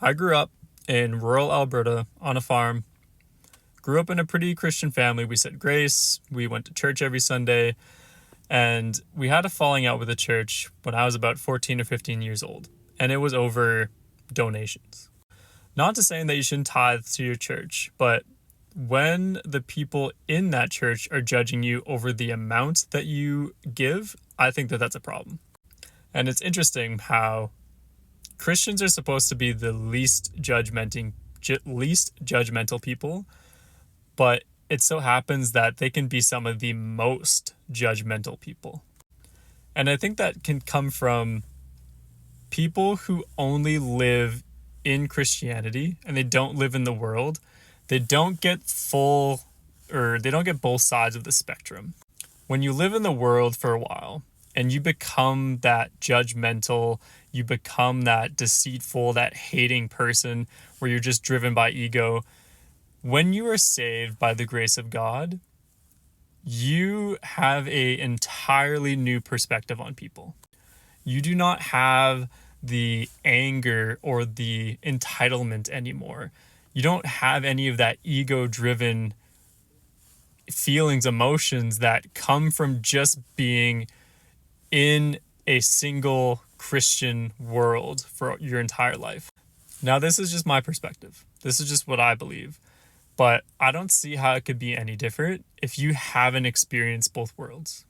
I grew up in rural Alberta on a farm. Grew up in a pretty Christian family. We said grace. We went to church every Sunday. And we had a falling out with the church when I was about 14 or 15 years old. And it was over donations. Not to say that you shouldn't tithe to your church, but when the people in that church are judging you over the amount that you give, I think that that's a problem. And it's interesting how Christians are supposed to be the least judgmental people, but it so happens that they can be some of the most judgmental people. And I think that can come from people who only live in Christianity and they don't live in the world. They don't get they don't get both sides of the spectrum. When you live in the world for a while and you become that judgmental, you become that deceitful, that hating person where you're just driven by ego, when you are saved by the grace of God, you have an entirely new perspective on people. You do not have the anger or the entitlement anymore. You don't have any of that ego-driven feelings, emotions that come from just being in a single Christian world for your entire life. Now, this is just my perspective. This is just what I believe. But I don't see how it could be any different if you haven't experienced both worlds.